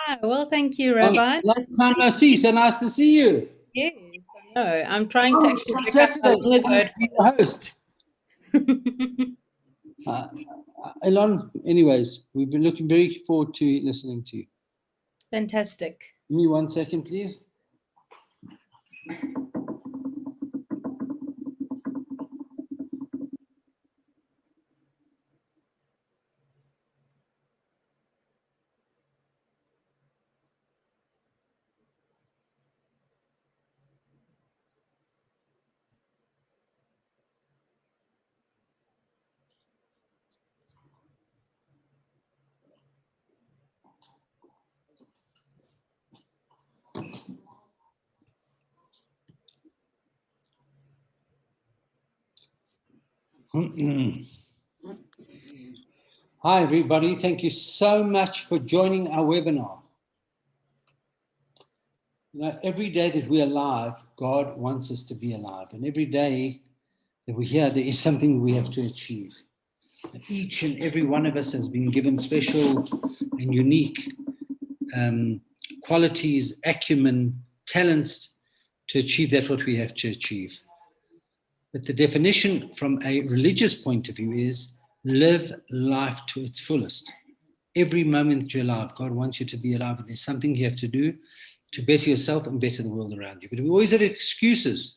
Hi, well, thank you, Long, Rabbi. long Nice to time see no see. So nice to see you. you. Yes, I know. I'm trying to Oh, actually on look up how Saturday, long so ago I'm it going to be was. your host. Uh, Elon, anyways, we've been looking very forward to listening to you. Fantastic. Give me 1 second, please. Hi, everybody. Thank you so much for joining our webinar. Every day that we're alive, God wants us to be alive. And every day that we're here, there is something we have to achieve. Each and every one of us has been given special and unique qualities, acumen, talents to achieve that what we have to achieve. But the definition from a religious point of view is live life to its fullest. Every moment that you're alive, God wants you to be alive, and there's something you have to do to better yourself and better the world around you. But we always have excuses.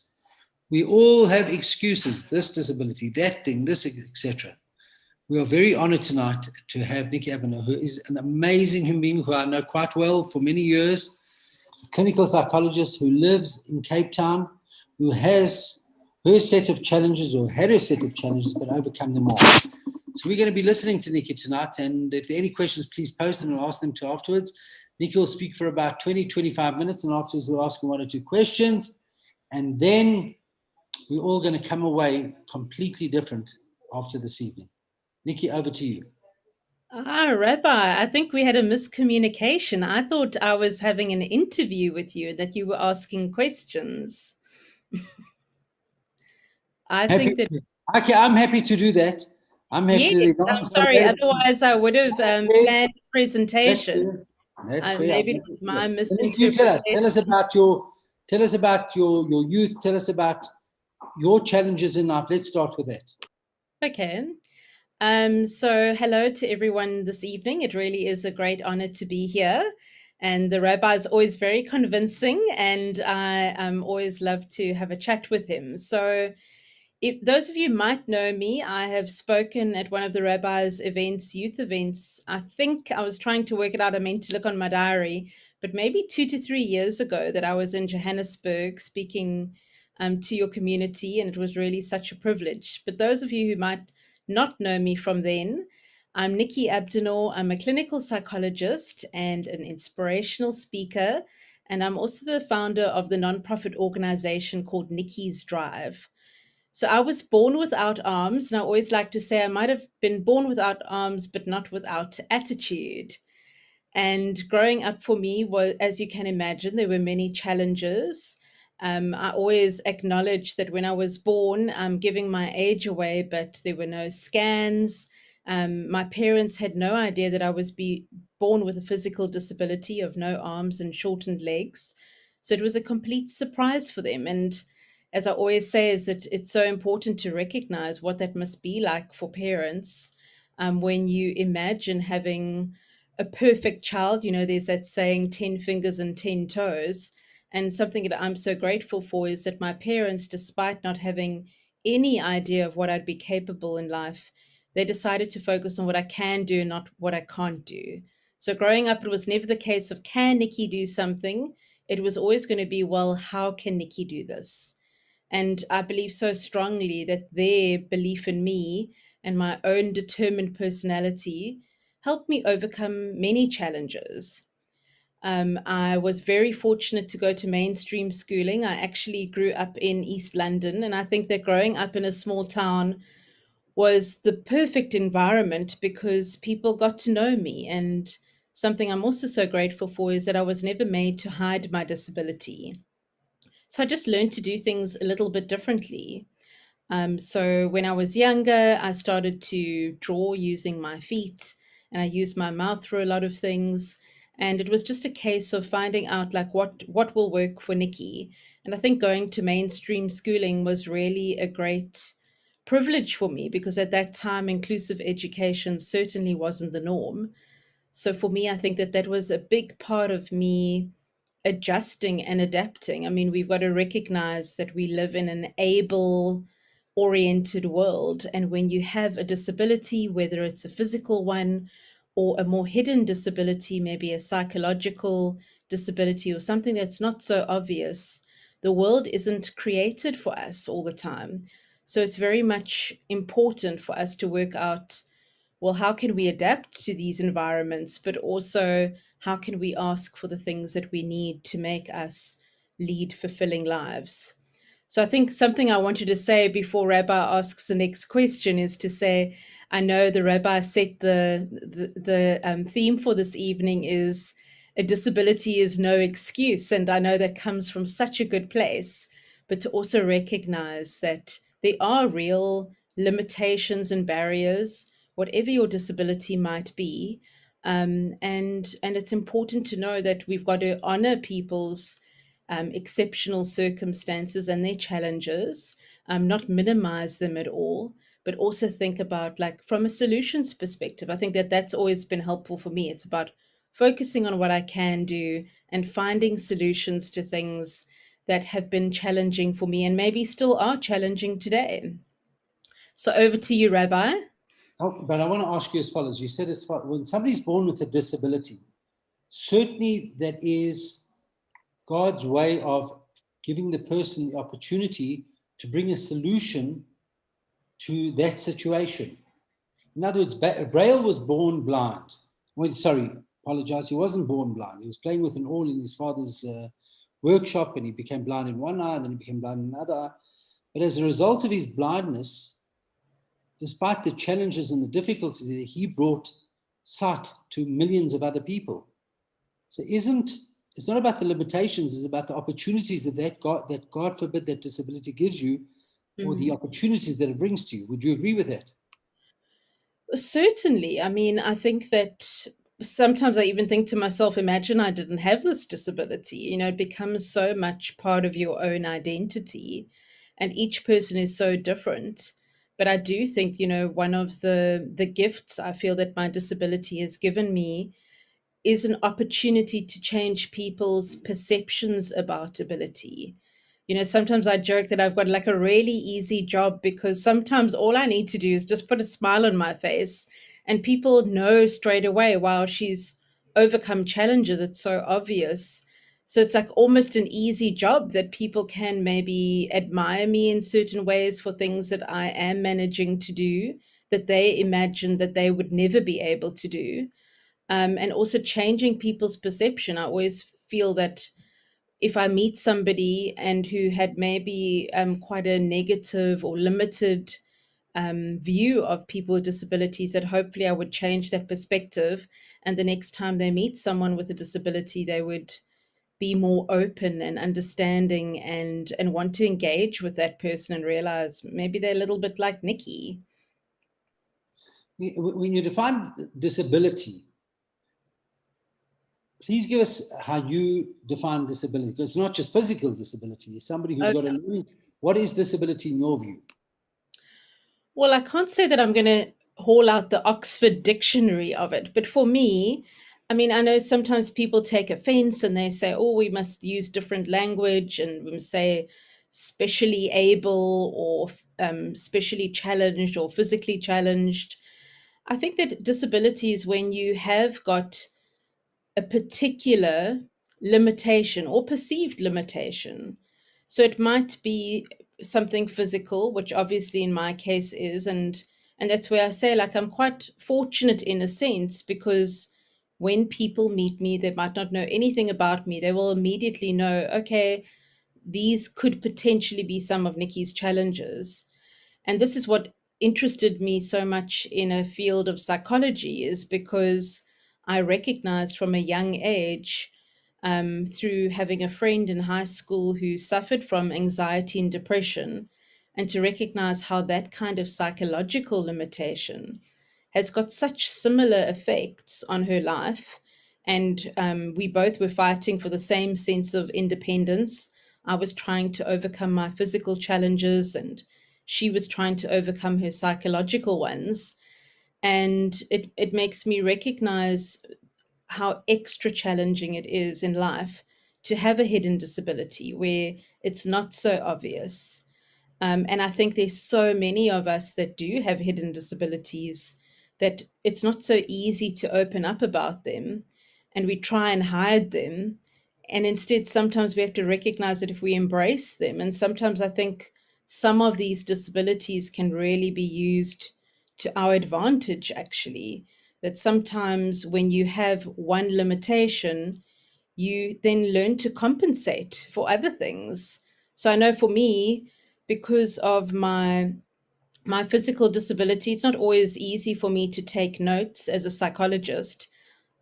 We all have excuses, this disability, that thing, this, etc. We are very honored tonight to have Nikki Abner, who is an amazing human being who I know quite well for many years, a clinical psychologist who lives in Cape Town, who has her set of challenges or had her set of challenges, but overcome them all. So we're going to be listening to Nikki tonight, and if there are any questions, please post them and I'll ask them to afterwards. Nikki will speak for about 20, 25 minutes, and afterwards we'll ask her one or two questions, and then we're all going to come away completely different after this evening. Nikki, over to you. Rabbi, I think we had a miscommunication. I thought I was having an interview with you, that you were asking questions. I think that, Okay, I'm happy to do that. I'm happy yes, to do I'm that. sorry. Otherwise, I would have planned a That's presentation. fair. That's fair. Maybe it was my Nick, you tell us. misinterpretation. Tell us about your youth. Tell us about your challenges in life. Let's start with that. Okay. So hello to everyone this evening. It really is a great honor to be here. And the rabbi is always very convincing, and I always love to have a chat with him. So, if those of you might know me, I have spoken at one of the rabbi's events, youth events. I think I was trying to work it out. I meant to look on my diary, but maybe 2 to 3 years ago that I was in Johannesburg speaking to your community, and it was really such a privilege. But those of you who might not know me from then, I'm Nikki Abdinor. I'm a clinical psychologist and an inspirational speaker, and I'm also the founder of the nonprofit organization called Nikki's Drive. So I was born without arms, and I always like to say I might have been born without arms, but not without attitude. And growing up for me was, as you can imagine, there were many challenges. I always acknowledge that when I was born, I'm giving my age away, but there were no scans. My parents had no idea that I was born with a physical disability of no arms and shortened legs. So it was a complete surprise for them. And as I always say, is that it's so important to recognize what that must be like for parents when you imagine having a perfect child. You know, there's that saying, 10 fingers and 10 toes. And something that I'm so grateful for is that my parents, despite not having any idea of what I'd be capable in life, they decided to focus on what I can do, not what I can't do. So growing up, it was never the case of, can Nikki do something? It was always going to be, well, how can Nikki do this? And I believe so strongly that their belief in me and my own determined personality helped me overcome many challenges. I was very fortunate to go to mainstream schooling. I actually grew up in East London, and I think that growing up in a small town was the perfect environment because people got to know me. And something I'm also so grateful for is that I was never made to hide my disability. So I just learned to do things a little bit differently. So when I was younger, I started to draw using my feet, and I used my mouth for a lot of things. And it was just a case of finding out like what will work for Nikki. And I think going to mainstream schooling was really a great privilege for me because at that time inclusive education certainly wasn't the norm. So for me, I think that that was a big part of me adjusting and adapting. I mean, we've got to recognize that we live in an able oriented world. And when you have a disability, whether it's a physical one or a more hidden disability, maybe a psychological disability or something that's not so obvious, the world isn't created for us all the time. So it's very much important for us to work out, well, how can we adapt to these environments, but also how can we ask for the things that we need to make us lead fulfilling lives? So I think something I wanted to say before Rabbi asks the next question is to say, I know the Rabbi set the theme for this evening is a disability is no excuse, and I know that comes from such a good place, but to also recognize that there are real limitations and barriers, whatever your disability might be, and it's important to know that we've got to honor people's exceptional circumstances and their challenges, not minimize them at all, but also think about like from a solutions perspective. I think that that's always been helpful for me. It's about focusing on what I can do and finding solutions to things that have been challenging for me and maybe still are challenging today. So over to you, Rabbi. Oh, but I want to ask you as follows. You said as far when somebody's born with a disability, certainly that is God's way of giving the person the opportunity to bring a solution to that situation. In other words, Braille was born blind. Well, sorry, apologize. He wasn't born blind. He was playing with an awl in his father's workshop, and he became blind in one eye, and then he became blind in another eye. But as a result of his blindness, despite the challenges and the difficulties, he brought sight to millions of other people. So it's not about the limitations, it's about the opportunities that God forbid that disability gives you, or the opportunities that it brings to you. Would you agree with that? Certainly. I mean, I think that sometimes I even think to myself, imagine I didn't have this disability. You know, it becomes so much part of your own identity, and each person is so different. But I do think, you know, one of the gifts I feel that my disability has given me is an opportunity to change people's perceptions about ability. You know, sometimes I joke that I've got like a really easy job because sometimes all I need to do is just put a smile on my face and people know straight away, wow, she's overcome challenges. It's so obvious. So it's like almost an easy job that people can maybe admire me in certain ways for things that I am managing to do that they imagine that they would never be able to do, and also changing people's perception. I always feel that if I meet somebody and who had maybe quite a negative or limited view of people with disabilities, that hopefully I would change that perspective. And the next time they meet someone with a disability, they would be more open and understanding and want to engage with that person and realize maybe they're a little bit like Nikki. When you define disability, please give us how you define disability, because it's not just physical disability. It's somebody who's got a learning. What is disability in your view? Well, I can't say that I'm going to haul out the Oxford Dictionary of it, but for me, I mean, I know sometimes people take offense and they say, oh, we must use different language and we must say specially able or specially challenged or physically challenged. I think that disability is when you have got a particular limitation or perceived limitation. So it might be something physical, which obviously in my case is, and that's where I say like I'm quite fortunate in a sense because when people meet me, they might not know anything about me. They will immediately know, okay, these could potentially be some of Nikki's challenges. And this is what interested me so much in a field of psychology is because I recognized from a young age, through having a friend in high school who suffered from anxiety and depression, and to recognize how that kind of psychological limitation has got such similar effects on her life And we both were fighting for the same sense of independence. I was trying to overcome my physical challenges, and she was trying to overcome her psychological ones. And it makes me recognize how extra challenging it is in life to have a hidden disability where it's not so obvious. And I think there's so many of us that do have hidden disabilities that it's not so easy to open up about them, and we try and hide them. And instead, sometimes we have to recognize that if we embrace them, and sometimes I think some of these disabilities can really be used to our advantage, actually. That sometimes when you have one limitation, you then learn to compensate for other things. So I know for me, because of my physical disability, it's not always easy for me to take notes as a psychologist.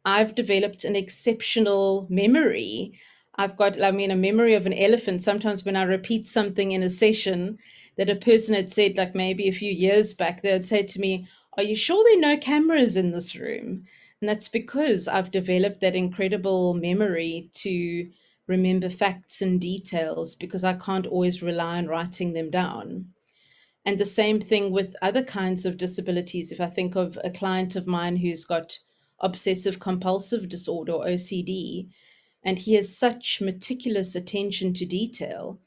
I've developed an exceptional memory. I've got, I mean, a memory of an elephant. Sometimes when I repeat something in a session that a person had said, like maybe a few years back, they would say to me, "Are you sure there are no cameras in this room?" And that's because I've developed that incredible memory to remember facts and details because I can't always rely on writing them down. And the same thing with other kinds of disabilities. If I think of a client of mine who's got obsessive compulsive disorder or OCD, and he has such meticulous attention to detail.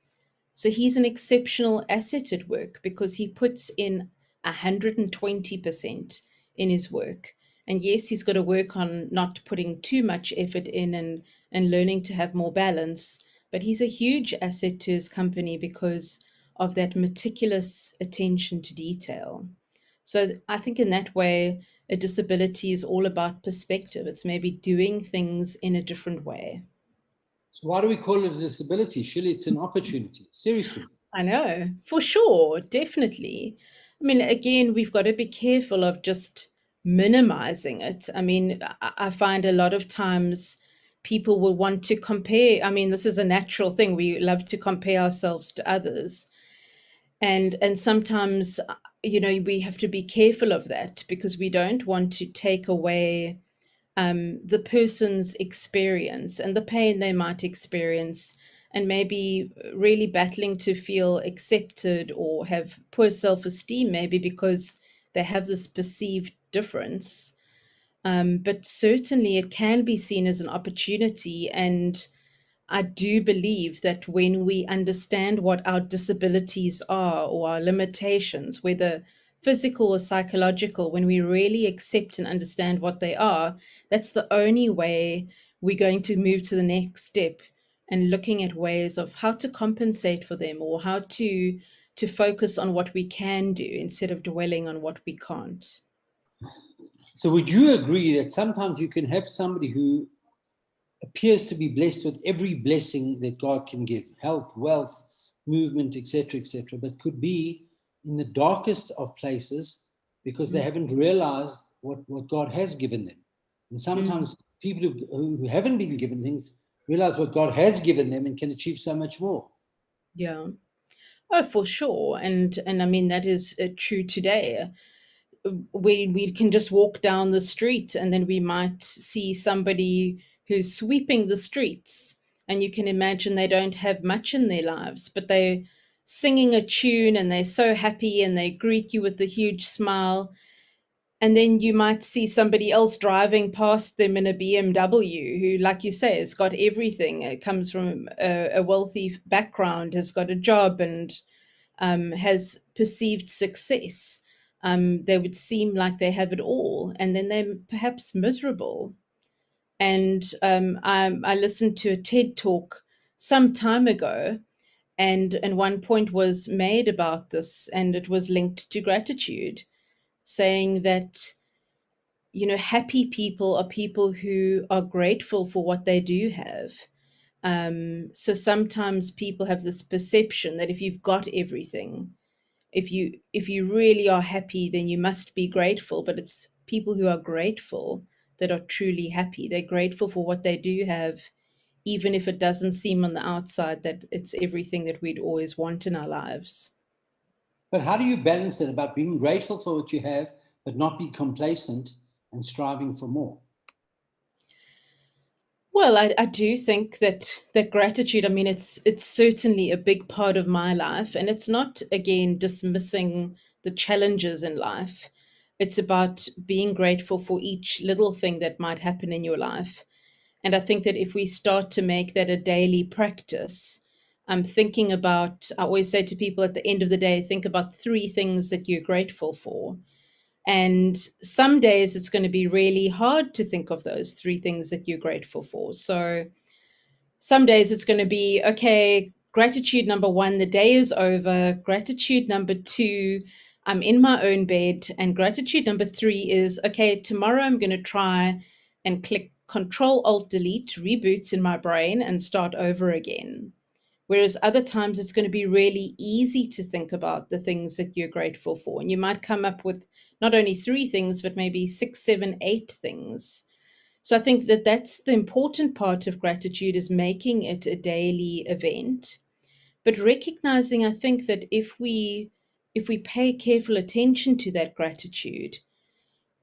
So he's an exceptional asset at work because he puts in 120% in his work. And yes, he's got to work on not putting too much effort in and learning to have more balance. But he's a huge asset to his company because of that meticulous attention to detail. So I think in that way, a disability is all about perspective. It's maybe doing things in a different way. So why do we call it a disability? Surely it's an opportunity. Seriously. I know, for sure, definitely. I mean, again, we've got to be careful of just minimizing it. I mean, I find a lot of times people will want to compare. I mean, this is a natural thing. We love to compare ourselves to others. And sometimes, we have to be careful of that because we don't want to take away the person's experience and the pain they might experience, and maybe really battling to feel accepted or have poor self esteem, maybe because they have this perceived difference. But certainly it can be seen as an opportunity. And I do believe that when we understand what our disabilities are or our limitations, whether physical or psychological, when we really accept and understand what they are, that's the only way we're going to move to the next step and looking at ways of how to compensate for them or how to focus on what we can do instead of dwelling on what we can't. So would you agree that sometimes you can have somebody who appears to be blessed with every blessing that God can give, health, wealth, movement, etc., but could be in the darkest of places because they Mm, haven't realized what God has given them. And mm, sometimes people who haven't been given things realize what God has given them and can achieve so much more. yeah. Oh, for sure. And I mean that is true today. We can just walk down the street and then we might see somebody who's sweeping the streets, and you can imagine they don't have much in their lives, but they're singing a tune and they're so happy and they greet you with a huge smile. And then you might see somebody else driving past them in a BMW who, like you say, has got everything. It comes from a wealthy background, has got a job, and has perceived success. They would seem like they have it all, and then they're perhaps miserable. And I listened to a TED talk some time ago, and one point was made about this, and it was linked to gratitude, saying that happy people are people who are grateful for what they do have. So sometimes people have this perception that if you've got everything, if you really are happy, then you must be grateful. But it's people who are grateful that are truly happy. They're grateful for what they do have, even if it doesn't seem on the outside that it's everything that we'd always want in our lives. But how do you balance it about being grateful for what you have, but not be complacent and striving for more? Well, I do think that gratitude, I mean, it's certainly a big part of my life, and it's not again dismissing the challenges in life. It's about being grateful for each little thing that might happen in your life. And I think that if we start to make that a daily practice, I'm thinking about, I always say to people at the end of the day, think about three things that you're grateful for. And some days it's going to be really hard to think of those three things that you're grateful for. So some days it's going to be, okay, gratitude number one, the day is over. Gratitude number two, I'm in my own bed. And gratitude number three is, okay, tomorrow I'm going to try and click Control Alt Delete to reboot in my brain and start over again. Whereas other times it's going to be really easy to think about the things that you're grateful for. And you might come up with not only three things, but maybe six, seven, eight things. So I think that that's the important part of gratitude is making it a daily event, but recognizing, I think that if we pay careful attention to that gratitude,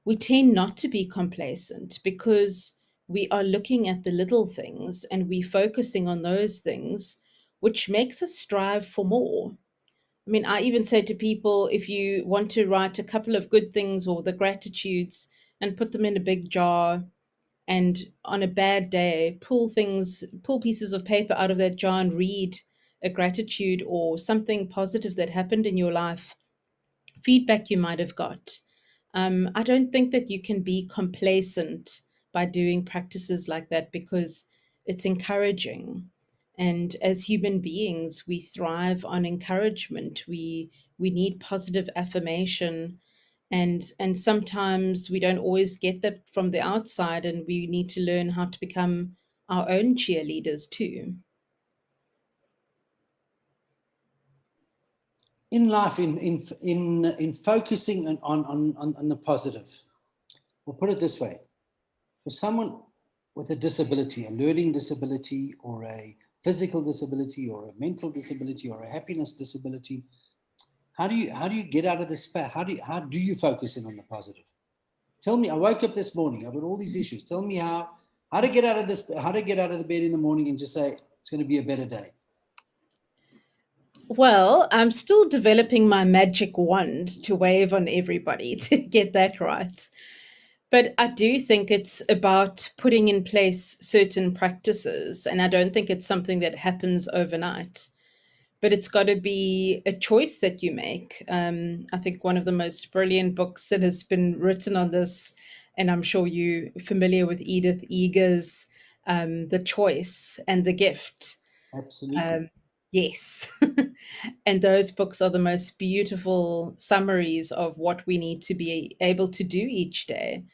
we tend not to be complacent because we are looking at the little things and we focusing on those things, which makes us strive for more. I mean, I even say to people, if you want to write a couple of good things or the gratitudes and put them in a big jar, and on a bad day, pull pieces of paper out of that jar and read a gratitude or something positive that happened in your life, feedback you might have got. I don't think that you can be complacent by doing practices like that because it's encouraging. And as human beings, we thrive on encouragement. We need positive affirmation, and sometimes we don't always get that from the outside, and we need to learn how to become our own cheerleaders too. In life, in focusing on the positive, we'll put it this way: for someone with a disability, a learning disability, or a physical disability, or a mental disability, or a happiness disability, how do you get out of this spat? How do you focus in on the positive? Tell me. I woke up this morning. I've got all these issues. Tell me how to get out of this. How to get out of the bed in the morning and just say it's going to be a better day. Well, I'm still developing my magic wand to wave on everybody to get that right. But I do think it's about putting in place certain practices, and I don't think it's something that happens overnight. But it's got to be a choice that you make. I think one of the most brilliant books that has been written on this, and I'm sure you're familiar with Edith Eger's The Choice and the Gift. Absolutely. Um, yes. And those books are the most beautiful summaries of what we need to be able to do each day.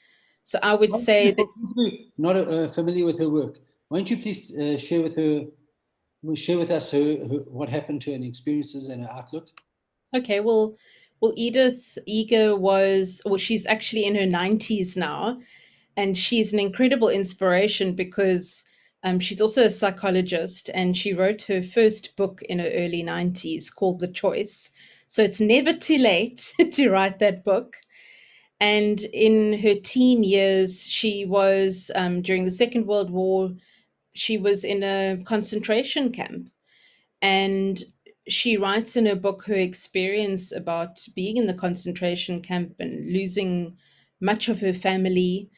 So I would say that, Not familiar with her work. Won't you please share with us what happened to her and experiences and her outlook? okay, well, Edith Eger well, she's actually in her 90s now, and she's an incredible inspiration because she's also a psychologist, and she wrote her first book in her early 90s called The Choice. So it's never too late to write that book. And in her teen years, she was, during the Second World War, she was in a concentration camp. And she writes in her book her experience about being in the concentration camp and losing much of her family,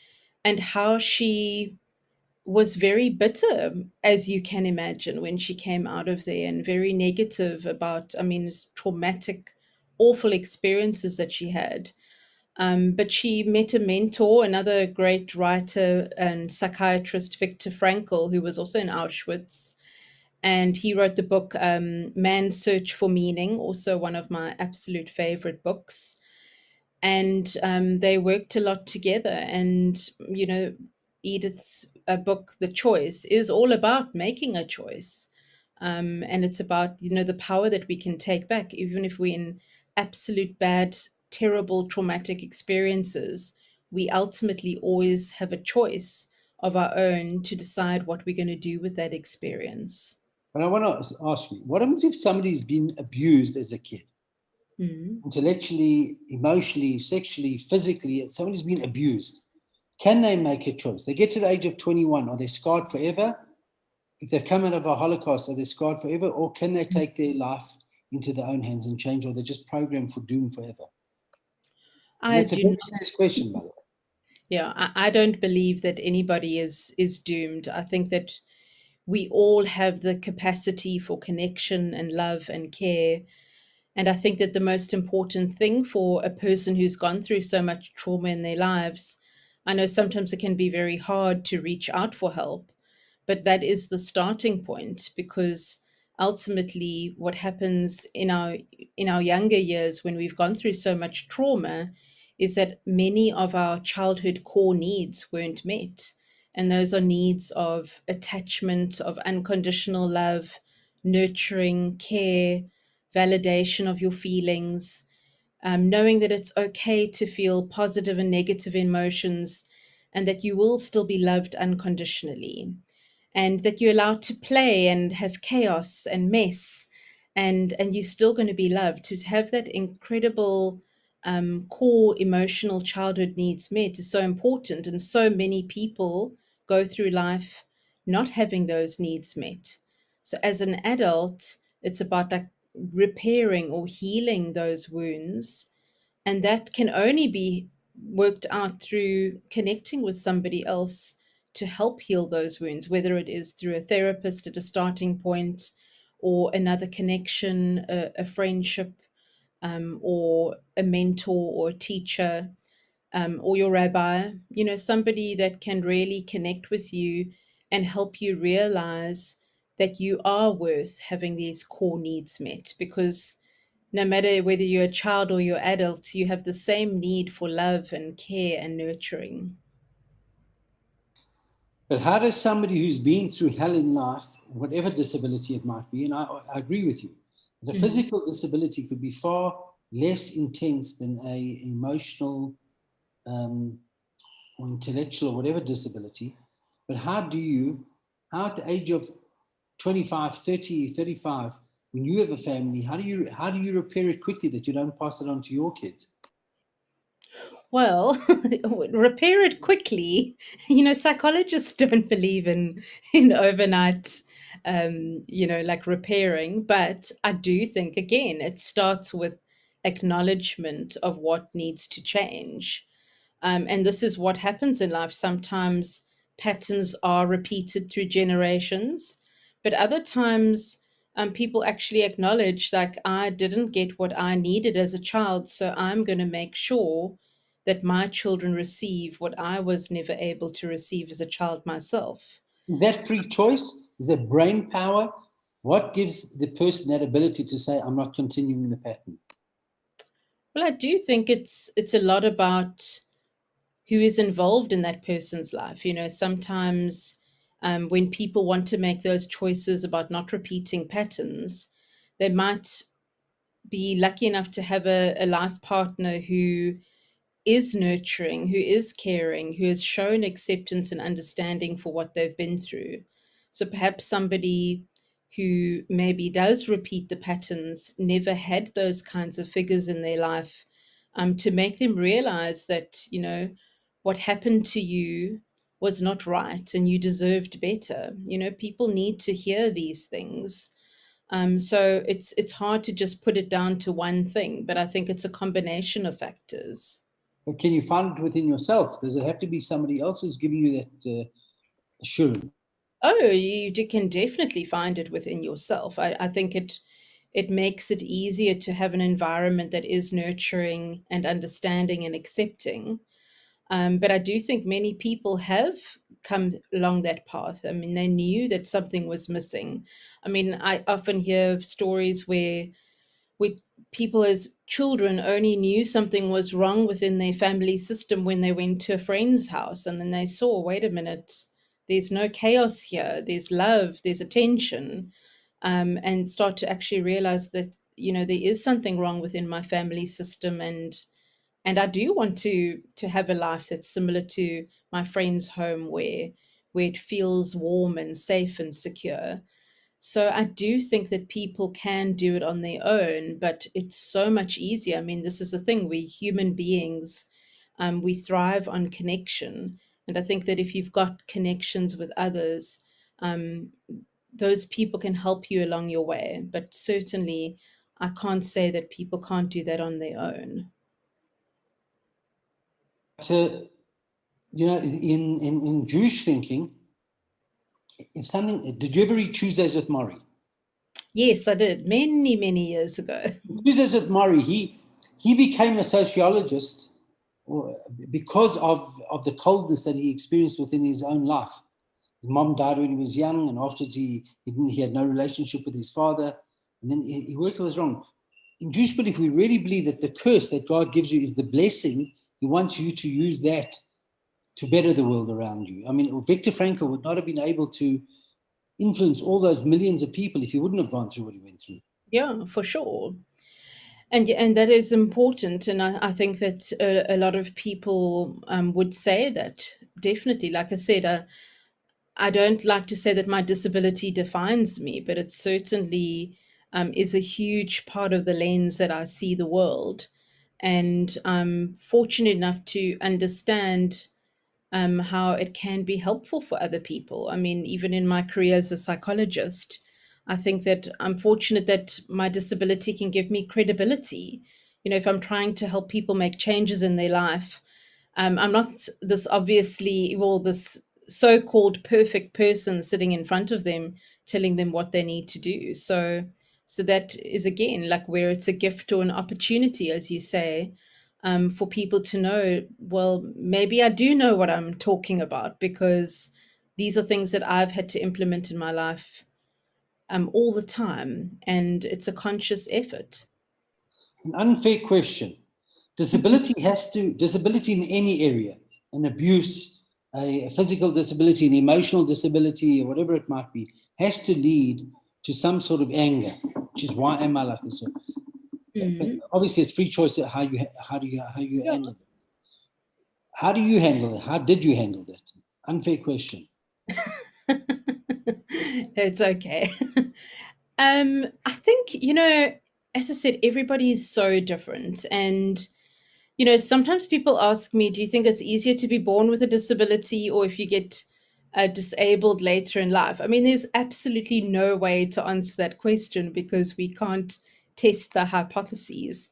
and how she was very bitter, as you can imagine, when she came out of there, and very negative about, I mean, it's traumatic, awful experiences that she had. But she met a mentor, another great writer and psychiatrist, Viktor Frankl, who was also in Auschwitz. And he wrote the book Man's Search for Meaning, also one of my absolute favorite books. And they worked a lot together. And, Edith's book, The Choice, is all about making a choice. And it's about, the power that we can take back, even if we're in absolute bad, terrible, traumatic experiences. We ultimately always have a choice of our own to decide what we're going to do with that experience. But I want to ask you, what happens if somebody's been abused as a kid? Mm. Intellectually, emotionally, sexually, physically, somebody's been abused. Can they make a choice? They get to the age of 21. Are they scarred forever? If they've come out of a Holocaust, are they scarred forever? Or can they take their life into their own hands and change? Or they're just programmed for doom forever? And I that's a do very serious question, by the way. Yeah, I don't believe that anybody is doomed. I think that we all have the capacity for connection and love and care. And I think that the most important thing for a person who's gone through so much trauma in their lives, I know sometimes it can be very hard to reach out for help, but that is the starting point, because ultimately what happens in our younger years when we've gone through so much trauma is that many of our childhood core needs weren't met, and those are needs of attachment, of unconditional love, nurturing, care, validation of your feelings, knowing that it's okay to feel positive and negative emotions, and that you will still be loved unconditionally, and that you're allowed to play and have chaos and mess, and you're still going to be loved. To have that incredible core emotional childhood needs met is so important, and so many people go through life not having those needs met. So as an adult, it's about like repairing or healing those wounds, and that can only be worked out through connecting with somebody else to help heal those wounds, whether it is through a therapist at a starting point, or another connection, a friendship, or a mentor or a teacher, or your rabbi, somebody that can really connect with you and help you realize that you are worth having these core needs met, because no matter whether you're a child or you're adult, you have the same need for love and care and nurturing. But how does somebody who's been through hell in life, whatever disability it might be, and I agree with you, the Mm. physical disability could be far less intense than a emotional um, or intellectual or whatever disability. But how at the age of 25, 30, 35, when you have a family, how do you repair it quickly that you don't pass it on to your kids? Well, repair it quickly. Psychologists don't believe in overnight, like repairing. But I do think again, it starts with acknowledgement of what needs to change. And this is what happens in life. Sometimes patterns are repeated through generations, but other times people actually acknowledge, like, I didn't get what I needed as a child, so I'm going to make sure that my children receive what I was never able to receive as a child myself. Is that free choice? Is there brain power? What gives the person that ability to say, I'm not continuing the pattern? Well, I do think it's a lot about who is involved in that person's life. Sometimes when people want to make those choices about not repeating patterns, they might be lucky enough to have a life partner who is nurturing, who is caring, who has shown acceptance and understanding for what they've been through. So perhaps somebody who maybe does repeat the patterns never had those kinds of figures in their life, to make them realize that, what happened to you was not right and you deserved better. People need to hear these things. So it's hard to just put it down to one thing, but I think it's a combination of factors. But can you find it within yourself? Does it have to be somebody else who's giving you that assurance? Oh, can definitely find it within yourself. I think it makes it easier to have an environment that is nurturing and understanding and accepting. But I do think many people have come along that path. I mean, they knew that something was missing. I mean, I often hear of stories where people as children only knew something was wrong within their family system when they went to a friend's house, and then they saw, wait a minute, there's no chaos here, there's love, there's attention, and start to actually realize that, there is something wrong within my family system, and I do want to have a life that's similar to my friend's home, where it feels warm and safe and secure. So I do think that people can do it on their own, but it's so much easier. I mean, this is the thing, we human beings, we thrive on connection. And I think that if you've got connections with others, those people can help you along your way. But certainly, I can't say that people can't do that on their own. So, in Jewish thinking, if something, did you ever read Tuesdays with Maury? Yes, I did many, many years ago. Tuesdays with Maury, he became a sociologist because of the coldness that he experienced within his own life. His mom died when he was young, and afterwards he had no relationship with his father, and then he worked what was wrong. In Jewish belief, we really believe that the curse that God gives you is the blessing. He wants you to use that to better the world around you. I mean, Viktor Frankl would not have been able to influence all those millions of people if he wouldn't have gone through what he went through. Yeah, for sure. And that is important, and I think that a lot of people would say that definitely. Like I said, I don't like to say that my disability defines me, but it certainly is a huge part of the lens that I see the world. And I'm fortunate enough to understand how it can be helpful for other people. I mean, even in my career as a psychologist, I think that I'm fortunate that my disability can give me credibility. You know, if I'm trying to help people make changes in their life, I'm not this obviously, well, this so called perfect person sitting in front of them telling them what they need to do. So that is again like where it's a gift or an opportunity, as you say, for people to know, well, maybe I do know what I'm talking about because these are things that I've had to implement in my life all the time, and it's a conscious effort. An unfair question. Disability in any area, an abuse, a physical disability, an emotional disability, or whatever it might be, has to lead to some sort of anger, which is why am I like this? But Mm. obviously, it's free choice how you Yeah. handle it. How do you handle it? How did you handle that? Unfair question. It's okay. I think, as I said, everybody is so different. And, sometimes people ask me, do you think it's easier to be born with a disability or if you get disabled later in life? I mean, there's absolutely no way to answer that question because we can't test the hypotheses.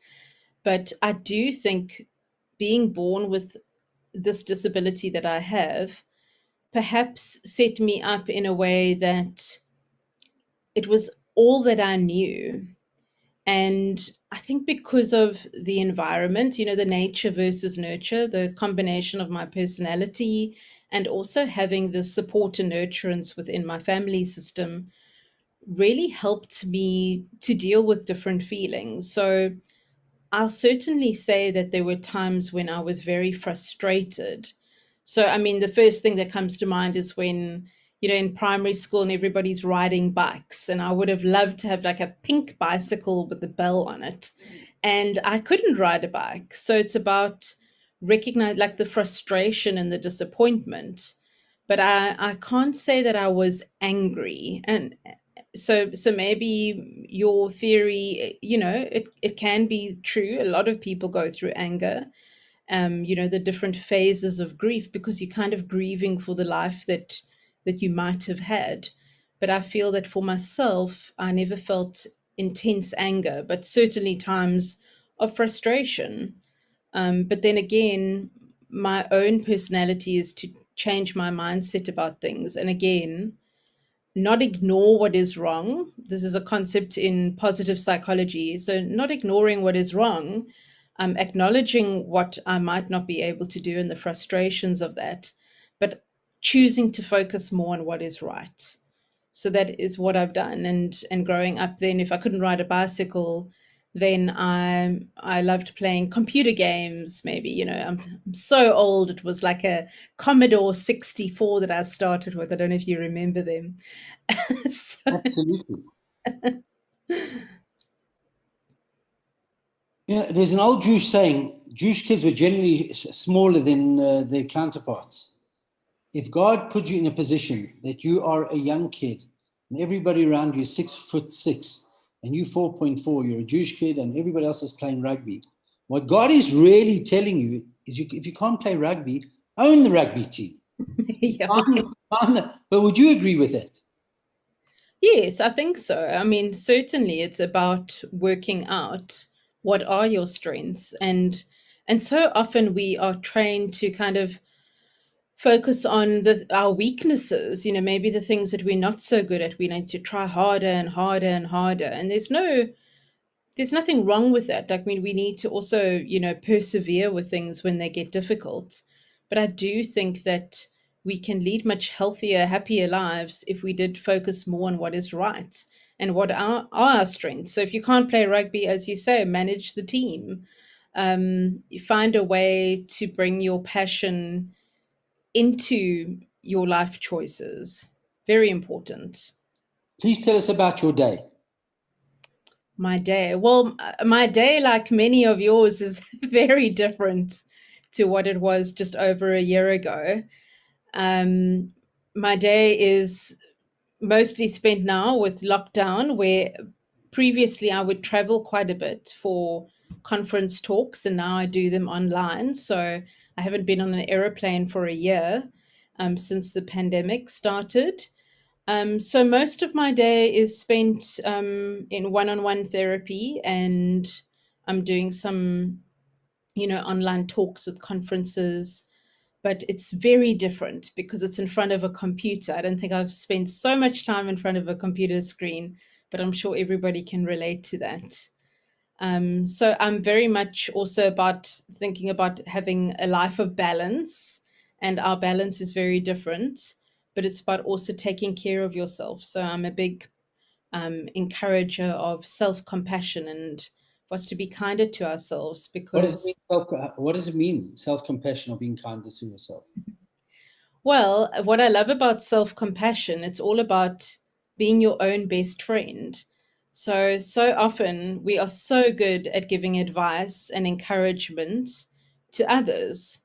But I do think being born with this disability that I have perhaps set me up in a way that it was all that I knew. And I think because of the environment, the nature versus nurture, the combination of my personality and also having the support and nurturance within my family system really helped me to deal with different feelings. So I'll certainly say that there were times when I was very frustrated. So, I mean, the first thing that comes to mind is when, in primary school and everybody's riding bikes, and I would have loved to have like a pink bicycle with the bell on it. And I couldn't ride a bike. So it's about recognize like the frustration and the disappointment. But I can't say that I was angry. And so maybe your theory, it can be true. A lot of people go through anger, the different phases of grief because you're kind of grieving for the life that you might have had. But I feel that for myself, I never felt intense anger, but certainly times of frustration. But then again, my own personality is to change my mindset about things. And again, not ignore what is wrong. This is a concept in positive psychology. So, not ignoring what is wrong, acknowledging what I might not be able to do and the frustrations of that, but choosing to focus more on what is right. So that is what I've done. And growing up, then if I couldn't ride a bicycle, then I loved playing computer games. Maybe I'm so old. It was like a Commodore 64 that I started with. I don't know if you remember them. So, Absolutely. There's an old Jewish saying: Jewish kids were generally smaller than their counterparts. If God put you in a position that you are a young kid and everybody around you is 6'6" and you 4.4, you're a Jewish kid and everybody else is playing rugby. What God is really telling you is if you can't play rugby, own the rugby team. Yeah. But would you agree with that? Yes, I think so. I mean, certainly it's about working out what are your strengths, and so often we are trained to kind of focus on our weaknesses, maybe the things that we're not so good at. We need to try harder and harder and harder. And there's nothing wrong with that. Like, I mean, we need to also, persevere with things when they get difficult. But I do think that we can lead much healthier, happier lives if we did focus more on what is right and what are our strengths. So if you can't play rugby, as you say, manage the team. You find a way to bring your passion into your life choices. Very important. Please tell us about your day. My day. Well, my day, like many of yours, is very different to what it was just over a year ago. Um, my day is mostly spent now with lockdown, where previously I would travel quite a bit for conference talks, and now I do them online. So I haven't been on an aeroplane for a year since the pandemic started. So most of my day is spent in one-on-one therapy, and I'm doing some, online talks with conferences. But it's very different because it's in front of a computer. I don't think I've spent so much time in front of a computer screen, but I'm sure everybody can relate to that. So I'm very much also about thinking about having a life of balance, and our balance is very different, but it's about also taking care of yourself. So I'm a big encourager of self compassion and what's to be kinder to ourselves What does it mean? because, What does it mean? Self-compassion or being kinder to yourself. well, what I love about self compassion, it's all about being your own best friend. So often we are so good at giving advice and encouragement to others,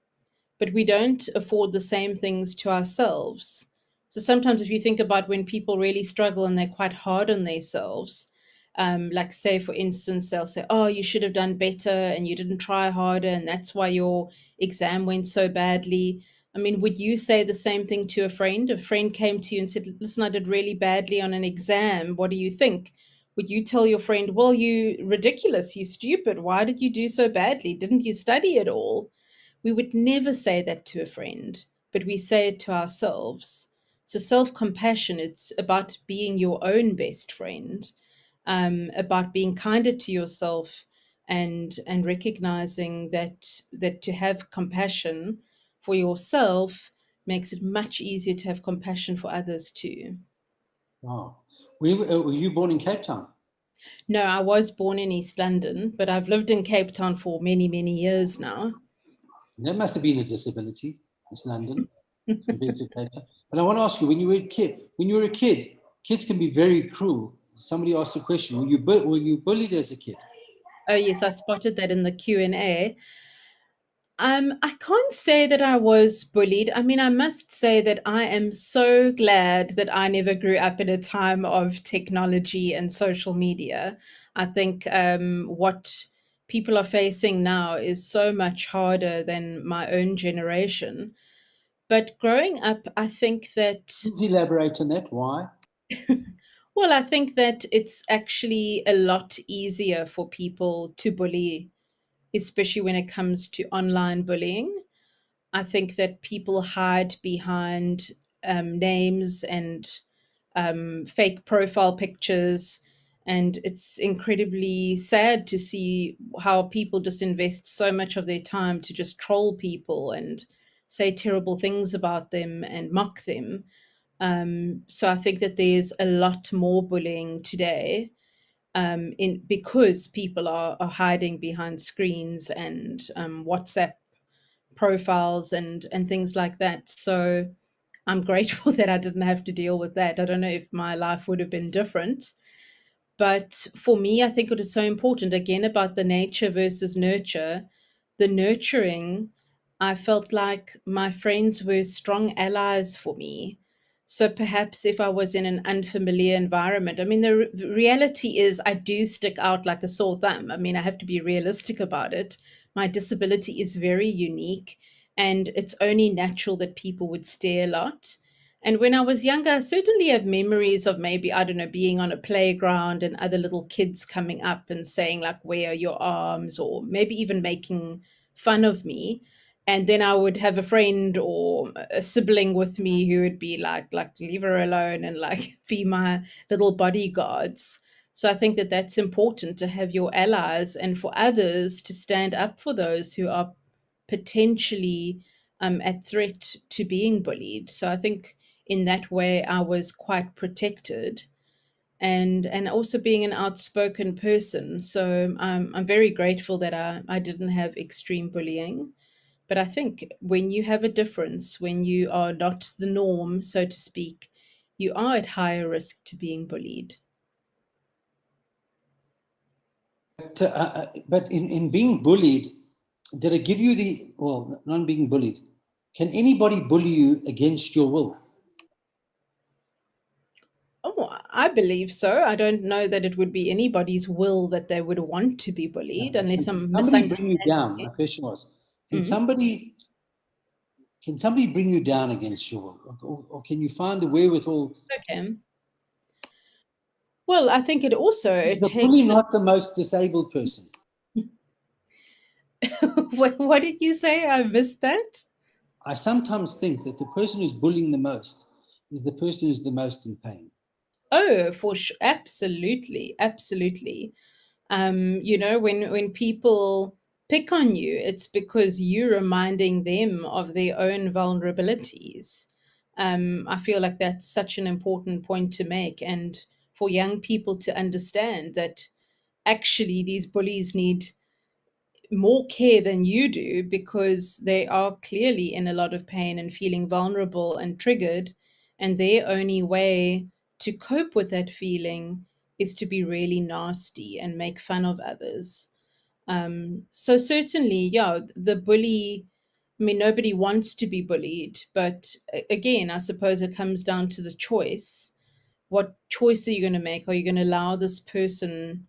but we don't afford the same things to ourselves. So sometimes, if you think about when people really struggle and they're quite hard on themselves, like, say, for instance, they'll say, "Oh, you should have done better and you didn't try harder, and that's why your exam went so badly." I mean, would you say the same thing to a friend? A friend came to you and said, "Listen, I did really badly on an exam. What do you think?" Would you tell your friend, "Well, you ridiculous, you stupid. Why did you do so badly? Didn't you study at all?" We would never say that to a friend, but we say it to ourselves. So self compassion, it's about being your own best friend, about being kinder to yourself, and recognizing that to have compassion for yourself makes it much easier to have compassion for others too. Wow. Were you born in Cape Town? No, I was born in East London, but I've lived in Cape Town for many, many years now. That must have been a disability, East London, compared to Cape Town. But I want to ask you, when you were a kid, kids can be very cruel. Somebody asked a question: were you bullied as a kid? Oh yes, I spotted that in the Q&A. I can't say that I was bullied. I mean, I must say that I am so glad that I never grew up in a time of technology and social media. I think what people are facing now is so much harder than my own generation. But growing up, I think that, Please elaborate on that. Why? well, I think that it's actually a lot easier for people to bully, especially when it comes to online bullying. I think that people hide behind names and fake profile pictures. And it's incredibly sad to see how people just invest so much of their time to just troll people and say terrible things about them and mock them. So I think that there's a lot more bullying today, in because people are hiding behind screens and WhatsApp profiles and things like that. So I'm grateful that I didn't have to deal with that. I don't know if my life would have been different, but for me, I think it is so important, again, about the nature versus nurture. The nurturing, I felt like my friends were strong allies for me. So perhaps if I was in an unfamiliar environment, I mean, the reality is I do stick out like a sore thumb. I mean, I have to be realistic about it. My disability is very unique, and it's only natural that people would stare a lot. And when I was younger, I certainly have memories of maybe, I don't know, being on a playground and other little kids coming up and saying, like, where are your arms? Or maybe even making fun of me. And then I would have a friend or a sibling with me who would be like, leave her alone and like be my little bodyguards. So I think that that's important to have your allies and for others to stand up for those who are potentially at threat to being bullied. So I think in that way I was quite protected and also being an outspoken person. So I'm very grateful that I didn't have extreme bullying. But I think when you have a difference, when you are not the norm, so to speak, you are at higher risk to being bullied. But in being bullied, did it give you the, well, not being bullied, can anybody bully you against your will? Oh, I believe so. I don't know that it would be anybody's will that they would want to be bullied, unless Can I'm somebody bring you misunderstanding down? My it. question was, can Mm, somebody can somebody bring you down against your will, or can you find the wherewithal? okay. Well, I think it also Is the takes bully not the most disabled person? what did you say? I missed that. I sometimes think that the person who's bullying the most is the person who's the most in pain. Oh, for sure. Absolutely. Absolutely. When people pick on you, it's because you're reminding them of their own vulnerabilities. I feel like that's such an important point to make, and for young people to understand that actually these bullies need more care than you do because they are clearly in a lot of pain and feeling vulnerable and triggered. And their only way to cope with that feeling is to be really nasty and make fun of others. So, certainly, yeah, the bully. I mean, nobody wants to be bullied, but again, I suppose it comes down to the choice. What choice are you going to make? Are you going to allow this person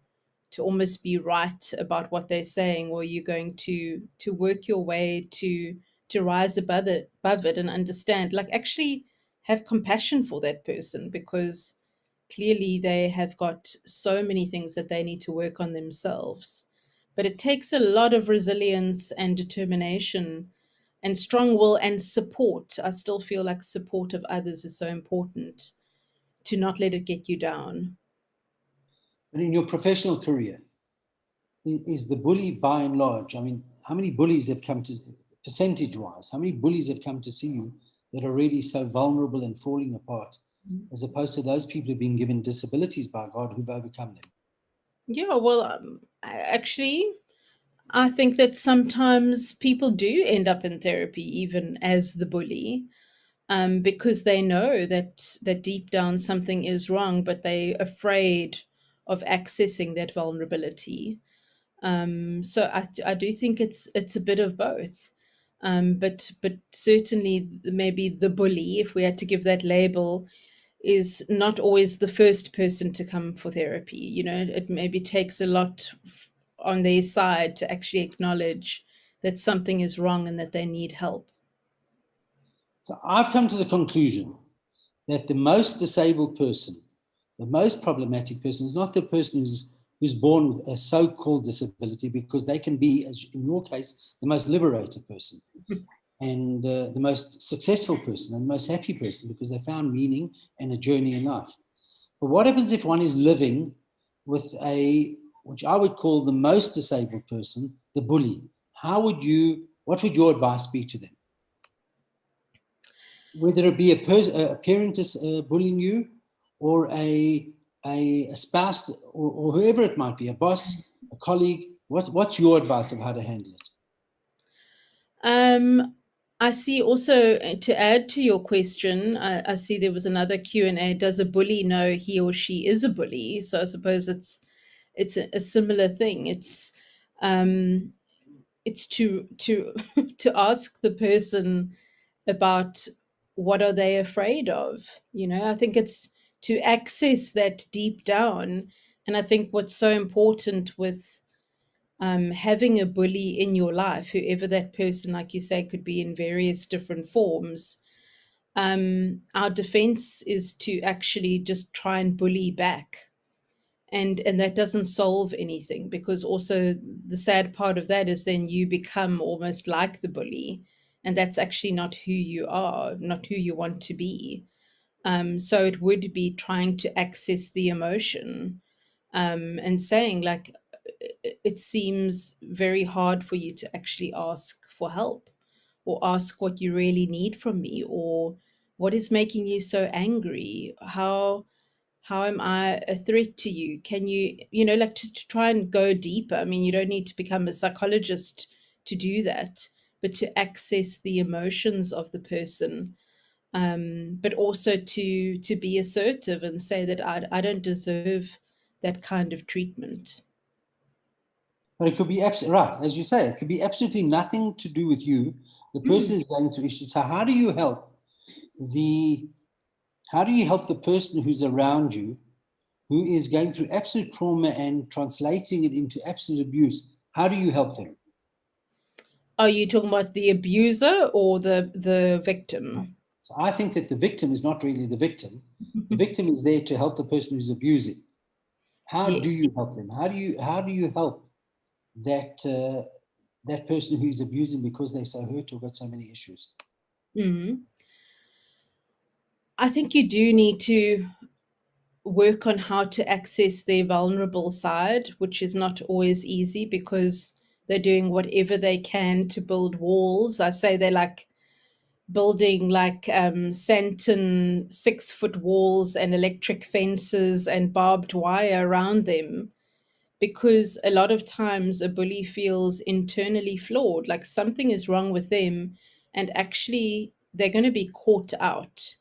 to almost be right about what they're saying, or are you going to work your way to rise above it and understand, like actually have compassion for that person because clearly they have got so many things that they need to work on themselves. But it takes a lot of resilience and determination and strong will and support. I still feel like support of others is so important to not let it get you down. And in your professional career, is the bully by and large? I mean, how many bullies have come to, percentage wise, how many bullies have come to see you that are really so vulnerable and falling apart, as opposed to those people who've been given disabilities by God who've overcome them? Yeah, well, actually, I think that sometimes people do end up in therapy, even as the bully, because they know that deep down something is wrong, but they're afraid of accessing that vulnerability. So I do think it's a bit of both. But certainly maybe the bully, if we had to give that label, is not always the first person to come for therapy. It maybe takes a lot on their side to actually acknowledge that something is wrong and that they need help. So I've come to the conclusion that the most disabled person, the most problematic person, is not the person who's born with a so-called disability, because they can be, as in your case, the most liberated person and the most successful person and the most happy person because they found meaning and a journey in life. But what happens if one is living with which I would call the most disabled person, the bully? What would your advice be to them? Whether it be a parent is bullying you, or a spouse, or whoever it might be, a boss, a colleague. What's your advice of how to handle it? Um, I see also to add to your question, I see there was another Q&A. Does a bully know he or she is a bully? So I suppose it's a similar thing. Um, it's to to ask the person about what are they afraid of. I think it's to access that deep down. And I think what's so important with having a bully in your life, whoever that person, like you say, could be in various different forms, our defense is to actually just try and bully back. And that doesn't solve anything, because also the sad part of that is then you become almost like the bully, and that's actually not who you are, not who you want to be. So it would be trying to access the emotion, and saying, like, it seems very hard for you to actually ask for help, or ask what you really need from me, or what is making you so angry. How am I a threat to you? Can you, like, just to try and go deeper. I mean, you don't need to become a psychologist to do that, but to access the emotions of the person, but also to be assertive and say that I don't deserve that kind of treatment. But it could be absolutely right, as you say, it could be absolutely nothing to do with you. The person Mm. is going through issues. So the how do you help the person who's around you who is going through absolute trauma and translating it into absolute abuse? How do you help them? Are you talking about the abuser or the victim? So I think that the victim is not really the victim. The victim is there to help the person who's abusing. How do you Yes. help them? How do you help that person who's abusing because they're so hurt or got so many issues? Mhm. I think you do need to work on how to access their vulnerable side, which is not always easy, because they're doing whatever they can to build walls. I say they're like building, like, Santon 6-foot walls and electric fences and barbed wire around them, because a lot of times a bully feels internally flawed, like something is wrong with them, and actually they're going to be caught out.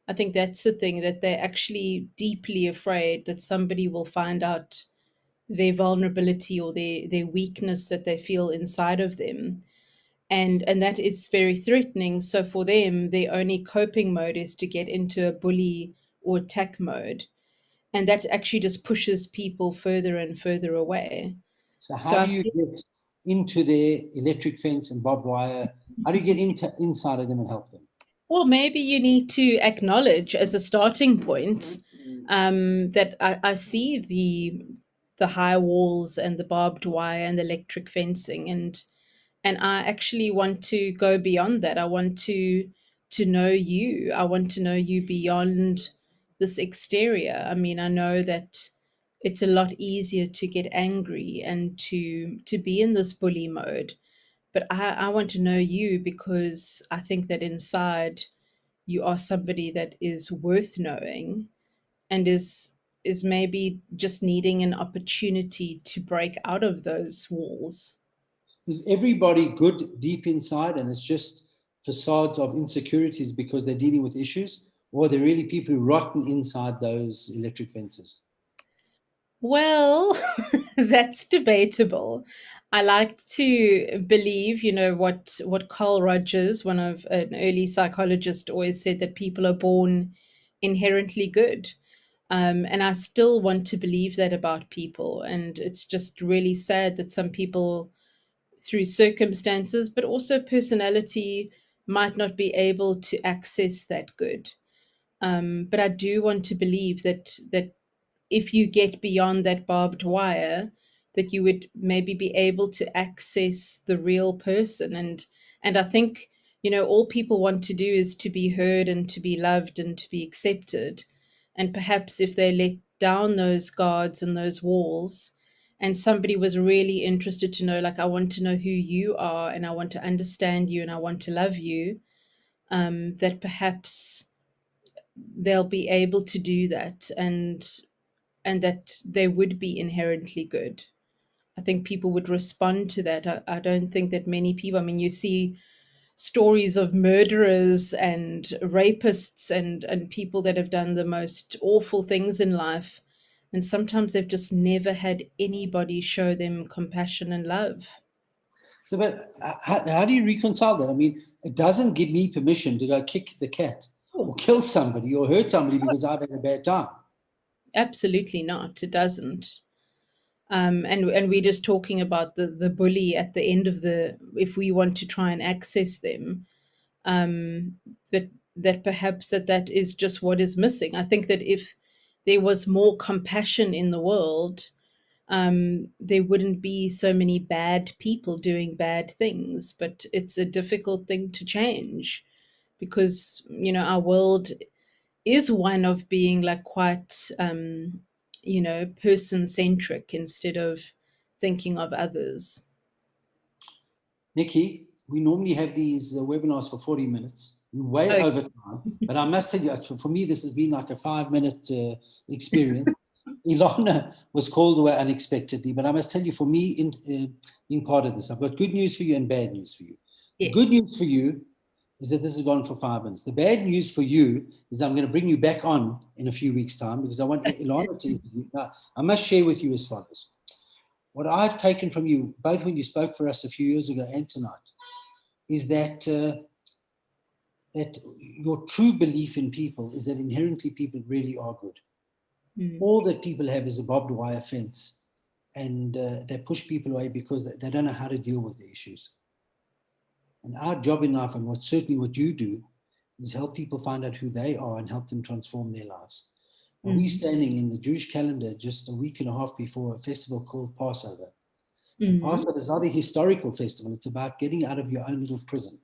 I think that's the thing, that they're actually deeply afraid that somebody will find out their vulnerability, or their weakness that they feel inside of them. And that is very threatening. So for them, their only coping mode is to get into a bully or attack mode, and that actually just pushes people further and further away. So how So do I you think, get into their electric fence and barbed wire? How do you get inside of them and help them? well, maybe you need to acknowledge as a starting point, that I see the high walls and the barbed wire and the electric fencing, and I actually want to go beyond that. I want to know you. I want to know you beyond this exterior. I mean, I know that it's a lot easier to get angry and to be in this bully mode, but I want to know you, because I think that inside you are somebody that is worth knowing, and is maybe just needing an opportunity to break out of those walls. Is everybody good deep inside and it's just facades of insecurities because they're dealing with issues? Or are there really people rotten inside those electric fences? Well, that's debatable. I like to believe, what Carl Rogers, one of an early psychologist, always said, that people are born inherently good. And I still want to believe that about people. And it's just really sad that some people, through circumstances, but also personality, might not be able to access that good. But I do want to believe that if you get beyond that barbed wire, that you would maybe be able to access the real person. And I think, all people want to do is to be heard and to be loved and to be accepted. And perhaps if they let down those guards and those walls, and somebody was really interested to know, like, I want to know who you are, and I want to understand you, and I want to love you, that perhaps they'll be able to do that, and that they would be inherently good. I think people would respond to that. I don't think that many people, I mean, you see stories of murderers and rapists and people that have done the most awful things in life. And sometimes they've just never had anybody show them compassion and love. So, but how do you reconcile that? I mean, it doesn't give me permission to go kick the cat or Oh, kill somebody or hurt somebody because I've had a bad time. absolutely not. It doesn't. And we're just talking about the bully at the end of the, if we want to try and access them, um, that that perhaps that is just what is missing. I think that if there was more compassion in the world, there wouldn't be so many bad people doing bad things. But it's a difficult thing to change because our world is one of being like quite person centric instead of thinking of others. Nikki, we normally have these webinars for 40 minutes. We're way Okay. over time, but I must tell you, for me, this has been like a 5-minute experience. Ilana was called away unexpectedly, but I must tell you, for me, in being part of this, I've got good news for you and bad news for you. The good Yes. news for you is that this has gone for 5 minutes. The bad news for you is I'm going to bring you back on in a few weeks' time because I want Ilana to interview. Now, I must share with you as follows. What I've taken from you, both when you spoke for us a few years ago and tonight, is that that your true belief in people is that inherently people really are good. Mm. All that people have is a barbed wire fence, and they push people away because they don't know how to deal with the issues. And our job in life, and certainly what you do, is help people find out who they are and help them transform their lives. And we're Mm. standing in the Jewish calendar just a week and a half before a festival called Passover. And Mm. Passover is not a historical festival. It's about getting out of your own little prison,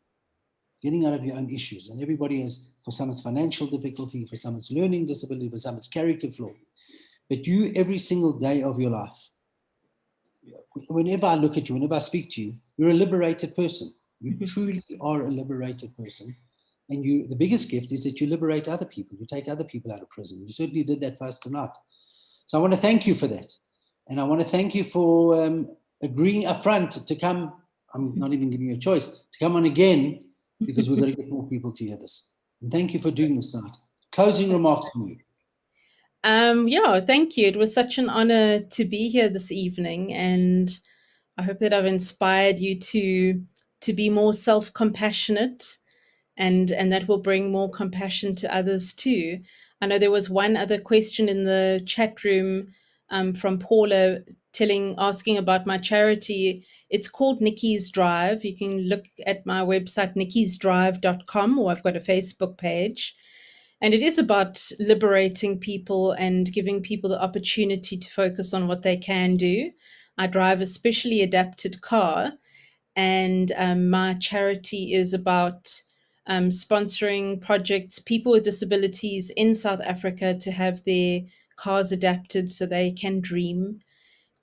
getting out of your own issues. And everybody has, for some it's financial difficulty, for some it's learning disability, for some it's character flaw. But you, every single day of your life, whenever I look at you, whenever I speak to you, you're a liberated person. You truly are a liberated person. And the biggest gift is that you liberate other people. You take other people out of prison. You certainly did that for us tonight. So I want to thank you for that. And I want to thank you for agreeing up front to come. I'm not even giving you a choice to come on again because we've got to get more people to hear this. And thank you for doing this tonight. Closing remarks from you. Yeah, thank you. It was such an honor to be here this evening, and I hope that I've inspired you to be more self-compassionate, and that will bring more compassion to others too. I know there was one other question in the chat room from Paula asking about my charity. It's called Nikki's Drive. You can look at my website nikkisdrive.com, or I've got a Facebook page. And it is about liberating people and giving people the opportunity to focus on what they can do. I drive a specially adapted car, and my charity is about sponsoring projects, people with disabilities in South Africa to have their cars adapted so they can dream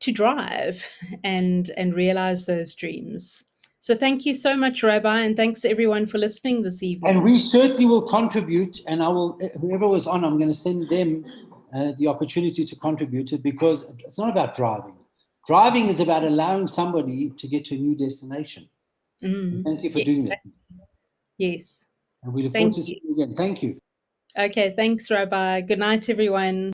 to drive and realize those dreams. So thank you so much, Rabbi, and thanks everyone for listening this And evening. we certainly will contribute. And I will, whoever was on, I'm going to send them the opportunity to contribute it because it's not about driving. Driving is about allowing somebody to get to a new destination. And thank you for Yes, doing that. yes. And we look forward Thank to you. seeing you again. Thank you. Okay, thanks, Rabbi. Good night, everyone.